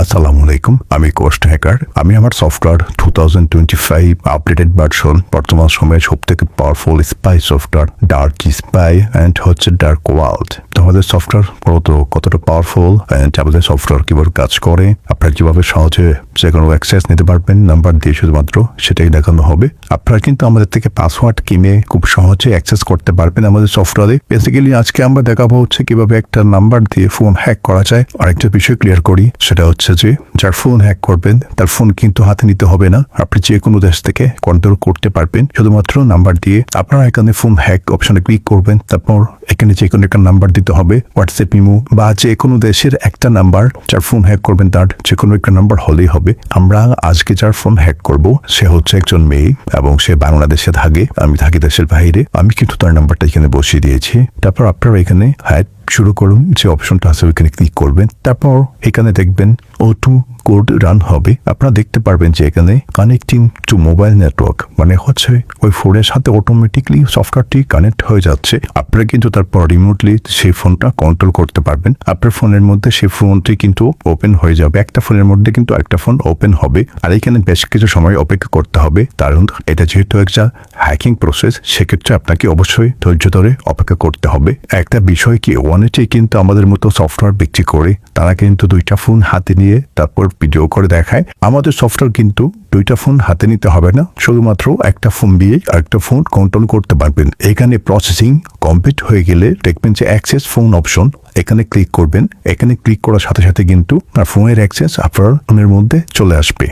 আসসালামু আলাইকুম, আমি কোস্ট হ্যাকার। আমি আমার সফটওয়্যার 2025 আপডেটেড ভার্সন, বর্তমান সময়ে সব থেকে powerful spy software dark spy and dark world. তো আমাদের সফটওয়্যার কতটা পাওয়ারফুল অ্যান্ড আমাদের সফটওয়্যার কিভাবে কাজ করে, আপনারা কিভাবে সহজে যে কোনো অ্যাক্সেস নিতে পারবেন নাম্বার দিয়ে শুধুমাত্র, সেটাই দেখানো হবে। আপনারা কিন্তু আমাদের থেকে পাসওয়ার্ড কিনে খুব সহজে অ্যাক্সেস করতে পারবেন আমাদের সফটওয়্যারে। বেসিক্যালি আজকে আমরা দেখাবো হচ্ছে কিভাবে একটা নাম্বার দিয়ে ফোন হ্যাক করা যায়। আরেকটা বিষয় ক্লিয়ার করি, সেটা হচ্ছে যে যার ফোন হ্যাক করবেন তার ফোন কিন্তু হাতে নিতে হবে না, আপনি যে কোনো দেশ থেকে কন্ট্রোল করতে পারবেন শুধুমাত্র নাম্বার দিয়ে। আপনারা এখানে ফোন হ্যাক অপশনে ক্লিক করবেন, তারপর এখানে যে কোনো একটা নাম্বার দিতে হবে, হোয়াটসঅ্যাপ, ইমো বা যে কোনো দেশের একটা নাম্বার। যার ফোন হ্যাক করবেন তার যে কোনো একটা নাম্বার হলেই হবে। আমরা আজকে যার ফোন হ্যাক করব সে হচ্ছে একজন মেয়ে এবং সে বাংলাদেশে থাকে, আমি থাকি দেশের বাইরে। আমি কিন্তু তার নাম্বারটা এখানে বসিয়ে দিয়েছি। তারপর আপনারা এখানে হ্যাক শুরু করুন, যে অপশনটা আছে ওইখানে ক্লিক করবেন। তারপর এখানে দেখবেন O2 কোড রান হবে। আপনারা দেখতে পারবেন যে এখানে কানেক্টিং টু মোবাইল নেটওয়ার্ক, মানে হচ্ছে ওই ফোনের সাথে অটোমেটিকলি সফটওয়্যারটি কানেক্ট হয়ে যাচ্ছে। আপনারা কিন্তু তারপর রিমোটলি সেই ফোনটা কন্ট্রোল করতে পারবেন। আপনার ফোনের মধ্যে সেই ফোনটি কিন্তু ওপেন হয়ে যাবে। একটা ফোনের মধ্যে কিন্তু আরেকটা ফোন ওপেন হবে। আর এখানে বেশ কিছু সময় অপেক্ষা করতে হবে, কারণ এটা যেহেতু একটা হ্যাকিং প্রসেস, সেক্ষেত্রে আপনাকে অবশ্যই ধৈর্য ধরে অপেক্ষা করতে হবে। একটা বিষয় কি, অনেকেই কিন্তু আমাদের মতো সফটওয়্যার বিক্রি করে, তারা কিন্তু দুইটা ফোন হাতে নিয়ে তারপর ভিডিও করে দেখায়। আমাদের সফটওয়্যার কিন্তু দুইটা ফোন হাতে নিতে হবে না, শুধুমাত্র একটা ফোন দিয়ে আরেকটা ফোন কন্ট্রোল করতে পারবেন। এখানে প্রসেসিং কমপ্লিট হয়ে গেলে দেখবেন যে অ্যাক্সেস ফোন অপশন, এখানে ক্লিক করবেন। এখানে ক্লিক করার সাথে সাথে কিন্তু ফোনের অ্যাক্সেস আপনার ফোনের মধ্যে চলে আসবে।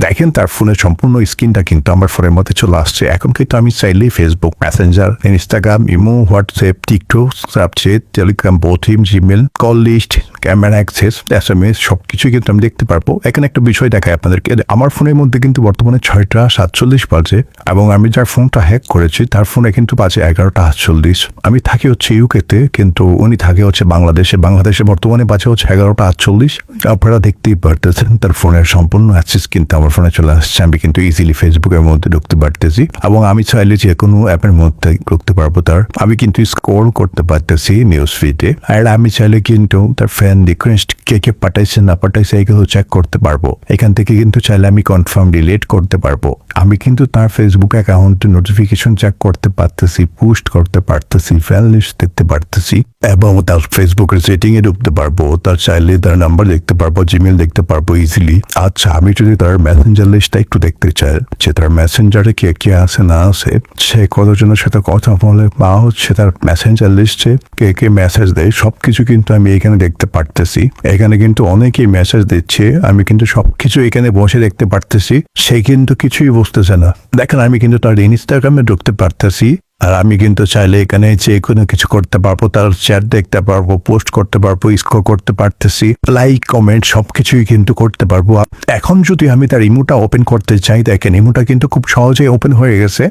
দেখেন তার ফোনের সম্পূর্ণ স্ক্রিনটা কিন্তু আমার ফোনের মধ্যে চলে আসছে। এখন কিন্তু আমি চাইলেই Facebook, Messenger, Instagram, imo, WhatsApp, TikTok, Snapchat, Telegram, Botim, Gmail, call list, camera access, SMS সবকিছুই কিন্তু আমি দেখতে পারবো। এখানে একটা বিষয় দেখায় আপনাদেরকে, আমার ফোনের মধ্যে কিন্তু বর্তমানে 6টা 47 বাজে এবং আমি যার ফোনটা হ্যাক করেছি তার ফোনে কিন্তু বাজে 11টা 48। আমি থাকি হচ্ছে ইউকেতে, কিন্তু উনি থাকে হচ্ছে বাংলাদেশে। বাংলাদেশে বর্তমানে বাজে হচ্ছে 11টা 48। আপনারা দেখতেই পারতেছেন তার ফোনের সম্পূর্ণ অ্যাক্সেস কিন্তু আমার ফোনে চলে আসছে। আমি কিন্তু ইজিলি ফেসবুকের মধ্যে ঢুকতে পারতেছি এবং আমি চাইলে যে কোনো অ্যাপের মধ্যে ঢুকতে পারবো। তার আমি কিন্তু স্ক্রল করতে পারতেছি নিউজ ফিডে, আর আমি চাইলে কিন্তু তার ফ্রেন্ড রিকোয়েস্ট কে কে পাঠাইছে না পাঠাইছে এগুলো চেক করতে পারবো। এখান থেকে কিন্তু চাইলে আমি কনফার্ম ডিলিট করতে পারবো। আমি কিন্তু তার ফেসবুক অ্যাকাউন্টে নোটিফিকেশন চেক করতে পারতেছি, পোস্ট করতে পারতেছি, ফ্রেন্ড লিস্ট দেখতে পারতেছি এবং তার ফেসবুকের সেটিং এ ঢুকতে পারবো। তার চাইলে তার নাম্বার দেখতে পারবো, জিমেল দেখতে পারবো ইজিলি। আচ্ছা, আমি যদি তার মেসেঞ্জার লিস্টটা একটু দেখতে চাই, যে তার মেসেঞ্জারে কে কে আছে না আছে, সে কতজনের সাথে কথা বলে, বা হচ্ছে তার মেসেঞ্জার লিস্টে কে কে মেসেজ দেয়, সবকিছু কিন্তু আমি এখানে দেখতে পারতেছি। এখানে কিন্তু অনেকেই মেসেজ দিচ্ছে, আমি কিন্তু সবকিছু এখানে বসে দেখতে পারতেছি। সে কিন্তু কিছুই বুঝতেছে না। দেখেন আমি কিন্তু তার ইনস্টাগ্রামে ঢুকতে পারতেছি, আর আমি কিন্তু চাইলে এখানে যে কোনো কিছু করতে পারবো, তার চ্যাট দেখতে পারবো, পোস্ট করতে পারবো, স্কোর করতে পারতেছি, লাইক কমেন্ট সবকিছুই কিন্তু করতে পারবো। এখন যদি আমি তার ইমোটা ওপেন করতে চাই, দেখেন ইমোটা কিন্তু খুব সহজেই ওপেন হয়ে গেছে।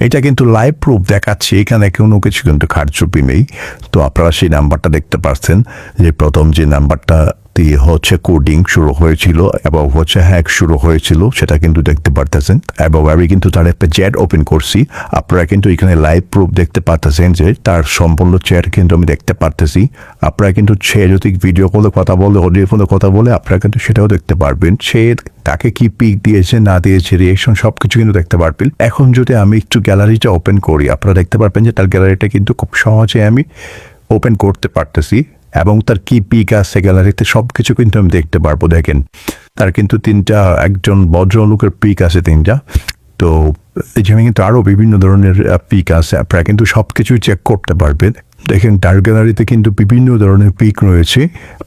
এটা কিন্তু লাইভ প্রুফ দেখাচ্ছি, এখানে কোনো কিছু কিন্তু কারচুপি নেই। তো আপনারা সেই নাম্বারটা দেখতে পাচ্ছেন, যে প্রথম যে নাম্বারটা দিয়ে হচ্ছে কোডিং শুরু হয়েছিল এবং হচ্ছে হ্যাক শুরু হয়েছিল, সেটা কিন্তু দেখতে পারতেছেন। এবং আমি কিন্তু তার একটা চ্যাট ওপেন করছি, আপনারা কিন্তু এখানে লাইভ প্রুফ দেখতে পারতেছেন যে তার সম্পূর্ণ চ্যাট কিন্তু আমি দেখতে পারতেছি। আপনারা কিন্তু সে যদি ভিডিও কলে কথা বলে, অডিও ফোনে কথা বলে, আপনারা কিন্তু সেটাও দেখতে পারবেন। সে তাকে কি পিক দিয়েছে না দিয়েছে, রিয়েকশন সবকিছু কিন্তু দেখতে পারবেন। এখন যদি আমি একটু গ্যালারিটা ওপেন করি, আপনারা দেখতে পারবেন যে তার গ্যালারিটা কিন্তু খুব সহজে আমি ওপেন করতে পারতেছি এবং তার কি পিক আছে গ্যালারিতে সবকিছু কিন্তু আমি দেখতে পারবো। দেখেন তার কিন্তু একজন ভদ্রলোকের পিক আছে 3টা। তো এখানে কিন্তু আরো বিভিন্ন ধরনের পিক আছে, আপনারা কিন্তু সবকিছুই চেক করতে পারবেন। দেখেন তার গ্যালারিতে কিন্তু বিভিন্ন ধরনের পিক রয়েছে,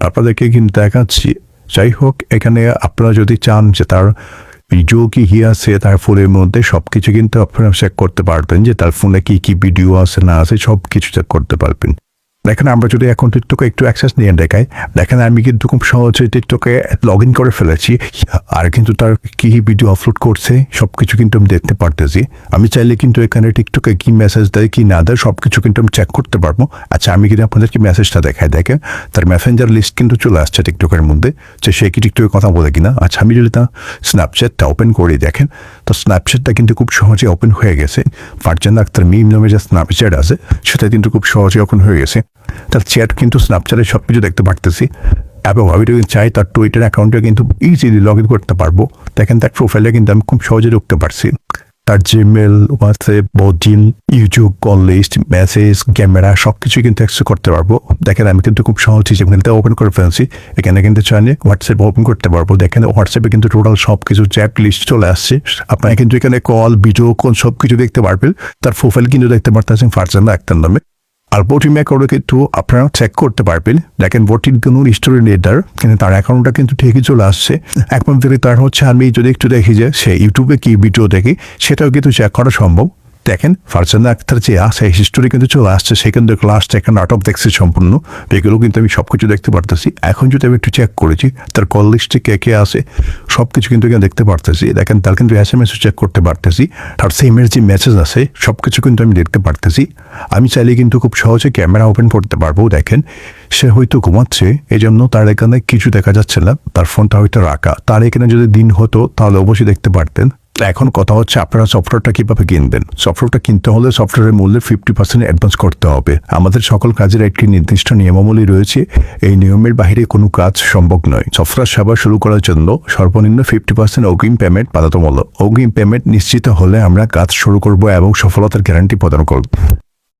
আপনাদেরকে কিন্তু দেখাচ্ছি। যাই হোক, এখানে আপনারা যদি চান যে তার ভিডিও কি আছে তার ফোনের মধ্যে, সবকিছু কিন্তু আপনারা চেক করতে পারবেন, যে তার ফোনে কি কি ভিডিও আছে না আছে সবকিছু চেক করতে পারবেন। দেখেন আমরা যদি এখন টিকটকে একটু অ্যাক্সেস নিয়ে দেখাই, দেখেন আমি কিন্তু খুব সহজে টিকটকে লগ ইন করে ফেলেছি, আর কিন্তু তার কি ভিডিও আপলোড করছে সবকিছু কিন্তু আমি দেখতে পারতেছি। আমি চাইলে কিন্তু এখানে টিকটকে কি মেসেজ দেয় কি না দেয় সবকিছু কিন্তু আমি চেক করতে পারবো। আচ্ছা, আমি কিন্তু আপনাদেরকে মেসেজটা দেখাই। দেখেন তার মেসেঞ্জার লিস্ট কিন্তু চলে আসছে টিকটকের মধ্যে, যে সে কি টিকটকে কথা বলে কিনা। আচ্ছা, আমি যদি তার স্ন্যাপচ্যাটটা ওপেন করি, দেখেন তো স্ন্যাপচ্যাটটা কিন্তু খুব সহজে ওপেন হয়ে গেছে। ফারজানা আক্তার মিম নামে যে স্ন্যাপচ্যাট আছে সেটা কিন্তু খুব সহজে ওপেন হয়ে গেছে। তার চ্যাট কিন্তু স্ন্যাপচ্যাটে সবকিছু দেখতে পারতেছি। এবং আমি যদি চাই তার টুইটার অ্যাকাউন্টে কিন্তু ইজিলি লগ ইন করতে পারবো। দেখেন তার প্রোফাইলে কিন্তু আমি খুব সহজে ঢুকতে পারছি। তার জিমেল, হোয়াটসঅ্যাপ, বডিন, YouTube, call list, message, camera সবকিছু কিন্তু অ্যাক্সেস করতে পারবো। দেখেন আমি কিন্তু খুব সহজ হিসেবে ওপেন করে ফেলছি। এখানে কিন্তু চাইলে হোয়াটসঅ্যাপ ওপেন করতে পারবো। দেখেন হোয়াটসঅ্যাপে কিন্তু টোটাল সব কিছু চ্যাট লিস্ট চলে আসছে। আপনারা কিন্তু এখানে কল, ভিডিও কল সব কিছু দেখতে পারবেন। তার প্রোফাইল কিন্তু দেখতে পারতেছেন ফারজানা আক্তার নামে। আর ভোটিং অ্যাকাউন্টে কিন্তু আপনারা চেক করতে পারবেন। দেখেন ভোটিং কোনো স্টোরি লেটার কিন্তু তার অ্যাকাউন্টটা কিন্তু ঠিকই চলে আসছে। এখন যদি তার আমি যদি একটু দেখি যে সে ইউটিউবে কি ভিডিও দেখি সেটাও কিন্তু চেক করা সম্ভব। দেখেন ফারজানা আক্তার যে আছে হিস্টোরি কিন্তু চলে আসছে। সেখান থেকে লাস্ট একটা নাটক দেখছি সম্পূর্ণ, এগুলো কিন্তু আমি সব কিছু দেখতে পারতেছি। এখন যদি আমি একটু চেক করেছি তার কল লিস্টে কে কে আছে সব কিছু কিন্তু এখানে দেখতে পারতেছি। দেখেন তার কিন্তু SMS চেক করতে পারতেছি। তার সিমের যে মেসেজ আছে সব কিছু কিন্তু আমি দেখতে পারতেছি। আমি চাইলে কিন্তু খুব সহজে ক্যামেরা ওপেন করতে পারবো। দেখেন সে হয়তো ঘুমাচ্ছে, এই জন্য তার এখানে কিছু দেখা যাচ্ছে না, তার ফোনটা হয়তো রাখা। তার এখানে যদি দিন হতো তাহলে অবশ্যই দেখতে পারতেন। এখন কথা হচ্ছে আপনারা সফটওয়্যারটা কিভাবে কিনবেন। সফটওয়্যারটা কিনতে হলে সফটওয়্যারের মূল্যে 50% অ্যাডভান্স করতে হবে। আমাদের সকল কাজের একটি নির্দিষ্ট নিয়মাবলী রয়েছে, এই নিয়মের বাইরে কোনো কাজ সম্ভব নয়। সফটওয়্যার সেবা শুরু করার জন্য সর্বনিম্ন 50% অগ্রিম পেমেন্ট বাধ্যতামূলক। অগ্রিম পেমেন্ট নিশ্চিত হলে আমরা কাজ শুরু করব এবং সফলতার গ্যারান্টি প্রদান করব।